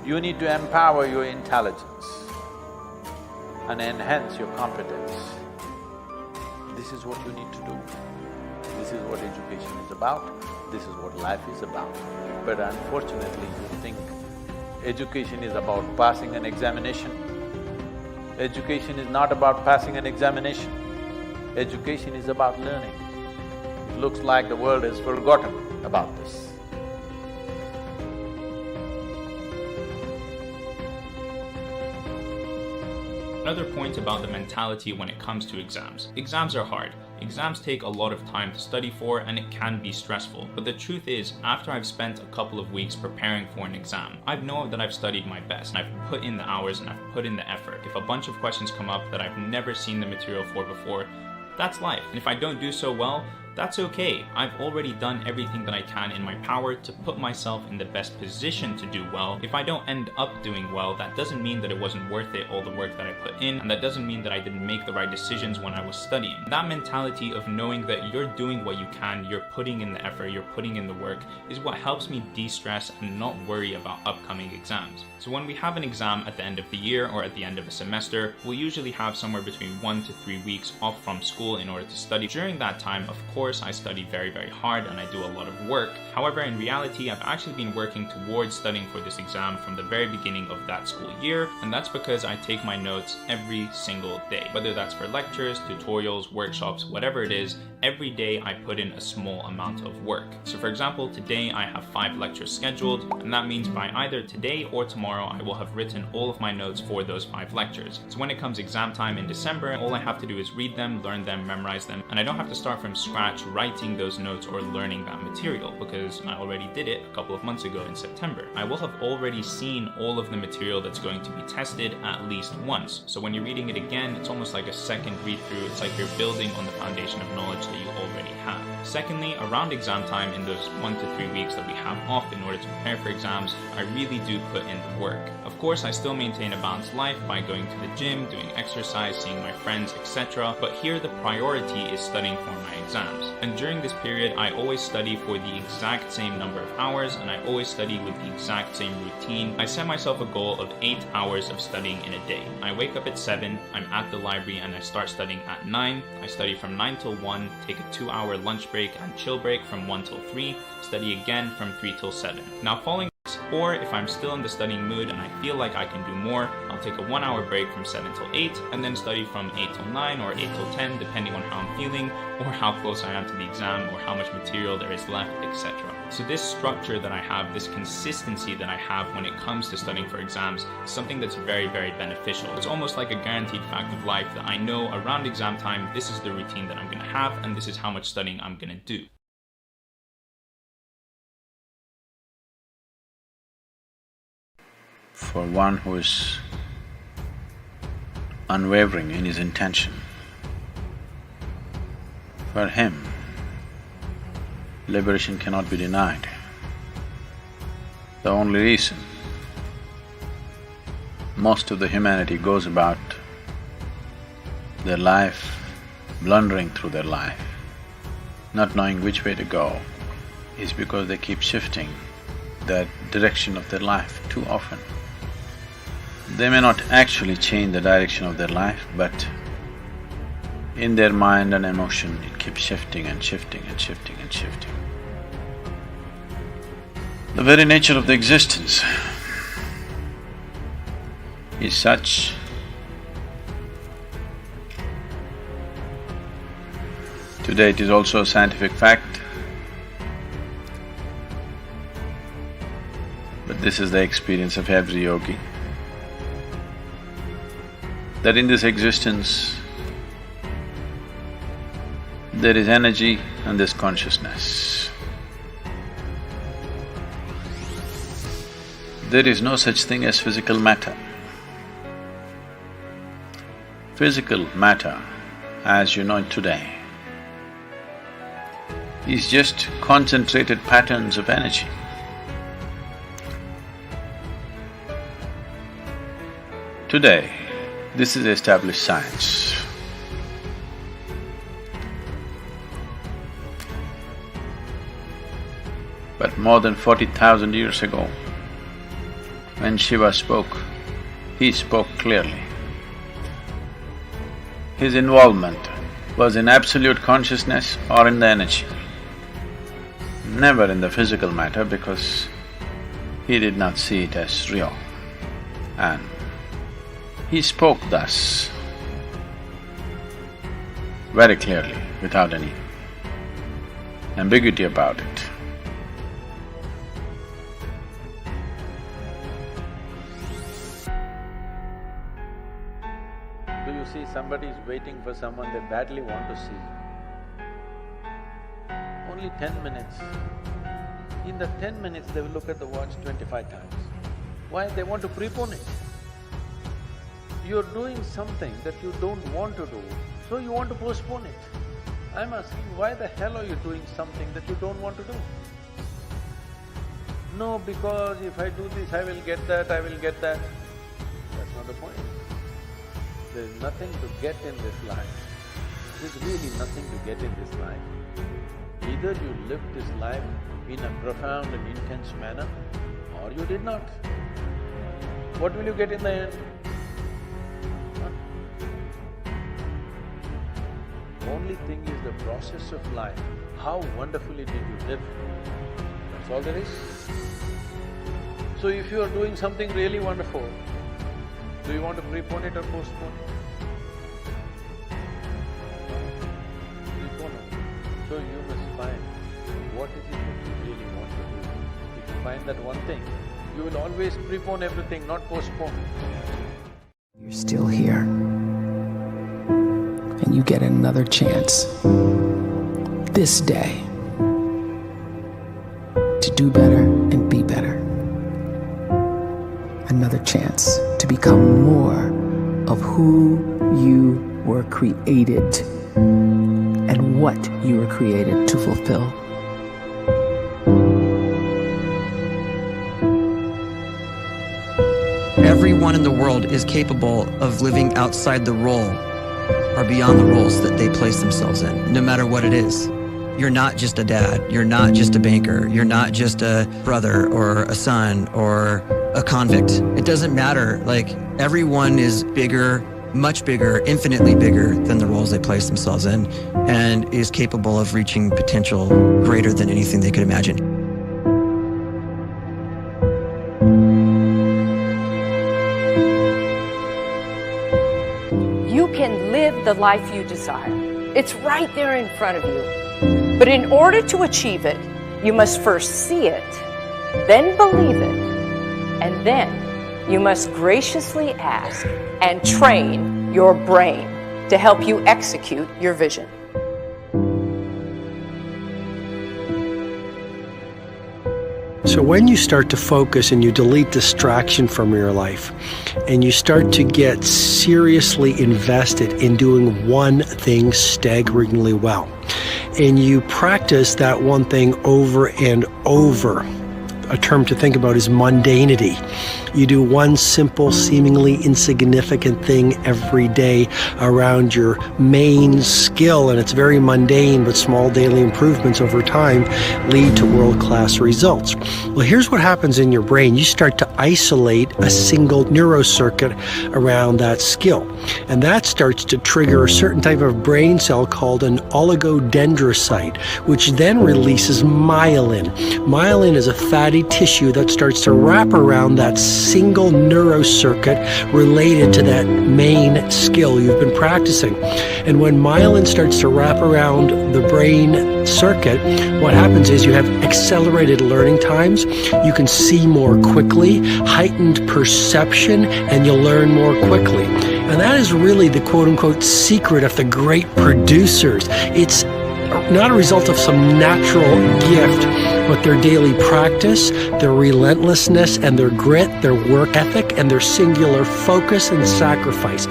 You need to empower your intelligence and enhance your competence. This is what you need to do. This is what education is about, this is what life is about. But unfortunately, you think education is about passing an examination. Education is not about passing an examination. Education is about learning. It looks like the world has forgotten about this. Another point about the mentality when it comes to exams. Exams are hard. Exams take a lot of time to study for and it can be stressful. But the truth is, after I've spent a couple of weeks preparing for an exam, I know that I've studied my best and I've put in the hours and I've put in the effort. If a bunch of questions come up that I've never seen the material for before, that's life. And if I don't do so well, that's okay. I've already done everything that I can in my power to put myself in the best position to do well. If I don't end up doing well, that doesn't mean that it wasn't worth it, all the work that I put in, and that doesn't mean that I didn't make the right decisions when I was studying. That mentality of knowing that you're doing what you can, you're putting in the effort, you're putting in the work, is what helps me de-stress and not worry about upcoming exams. So when we have an exam at the end of the year or at the end of a semester, we'll usually have somewhere between 1 to 3 weeks off from school in order to study. During that time, of course, I study very, very hard and I do a lot of work. However, in reality, I've actually been working towards studying for this exam from the very beginning of that school year, and that's because I take my notes every single day. Whether that's for lectures, tutorials, workshops, whatever it is, every day I put in a small amount of work. So for example, today I have 5 lectures scheduled, and that means by either today or tomorrow I will have written all of my notes for those 5 lectures. So when it comes exam time in December, all I have to do is read them, learn them, memorize them, and I don't have to start from scratch writing those notes or learning that material because I already did it a couple of months ago in September. I will have already seen all of the material that's going to be tested at least once. So when you're reading it again, it's almost like a second read through. It's like you're building on the foundation of knowledge that you already have. Secondly, around exam time, in those 1 to 3 weeks that we have off in order to prepare for exams, I really do put in the work. Of course, I still maintain a balanced life by going to the gym, doing exercise, seeing my friends, etc. But here the priority is studying for my exams. And during this period, I always study for the exact same number of hours and I always study with the exact same routine. I set myself a goal of 8 hours of studying in a day. I wake up at 7, I'm at the library and I start studying at 9. I study from 9 till 1, take a 2-hour lunch break and chill break from 1 till 3, study again from 3 till 7. Now following this, or if I'm still in the studying mood and I feel like I can do more, I'll take a 1-hour break from 7 till 8 and then study from 8 till 9 or 8 till 10 depending on how I'm feeling or how close I am to the exam or how much material there is left, etc. So this structure that I have, this consistency that I have when it comes to studying for exams is something that's very, very beneficial. It's almost like a guaranteed fact of life that I know around exam time, this is the routine that I'm going to have and this is how much studying I'm going to do. For one who is unwavering in his intention, for him, liberation cannot be denied. The only reason most of the humanity goes about their life, blundering through their life, not knowing which way to go, is because they keep shifting the direction of their life too often. They may not actually change the direction of their life, but in their mind and emotion, it keeps shifting and shifting and shifting and shifting. The very nature of the existence is such today it is also a scientific fact, but this is the experience of every yogi, that in this existence there is energy and there's consciousness. There is no such thing as physical matter. Physical matter, as you know it today, is just concentrated patterns of energy. Today, this is established science. But more than 40,000 years ago, When Shiva spoke, he spoke clearly. His involvement was in absolute consciousness or in the energy, never in the physical matter, because he did not see it as real. And he spoke thus, very clearly, without any ambiguity about it. Do you see somebody is waiting for someone they badly want to see? Only 10 minutes. In the 10 minutes, they will look at the watch 25 times. Why? They want to prepone it. You're doing something that you don't want to do, so you want to postpone it. I'm asking, why the hell are you doing something that you don't want to do? No, because if I do this, I will get that, I will get that. That's not the point. There's nothing to get in this life. There's really nothing to get in this life. Either you lived this life in a profound and intense manner, or you did not. What will you get in the end? Only thing is the process of life. How wonderfully did you live? That's all there is. So if you are doing something really wonderful, do you want to prepone it or postpone it? Prepone it. So you must find what is it that you really want to do. If you find that one thing, you will always prepone everything, not postpone. You're still here. And you get another chance this day to do better and be better. Another chance to become more of who you were created and what you were created to fulfill. Everyone in the world is capable of living outside the role or beyond the roles that they place themselves in, no matter what it is. You're not just a dad, you're not just a banker, you're not just a brother or a son or a convict. It doesn't matter. Like, everyone is bigger, much bigger, infinitely bigger than the roles they place themselves in, and is capable of reaching potential greater than anything they could imagine. You can live the life you desire. It's right there in front of you. But in order to achieve it, you must first see it, then believe it, and then you must graciously ask and train your brain to help you execute your vision. So when you start to focus and you delete distraction from your life, and you start to get seriously invested in doing one thing staggeringly well, and you practice that one thing over and over, a term to think about is mundanity. You do one simple, seemingly insignificant thing every day around your main skill, and it's very mundane, but small daily improvements over time lead to world-class results. Well, here's what happens in your brain. You start to isolate a single neurocircuit around that skill, and that starts to trigger a certain type of brain cell called an oligodendrocyte, which then releases myelin. Myelin is a fatty tissue that starts to wrap around that single neurocircuit related to that main skill you've been practicing. And when myelin starts to wrap around the brain circuit, what happens is you have accelerated learning times, you can see more quickly, heightened perception, and you'll learn more quickly. And that is really the quote-unquote secret of the great producers. It's not a result of some natural gift, but their daily practice, their relentlessness and their grit, their work ethic, and their singular focus and sacrifice.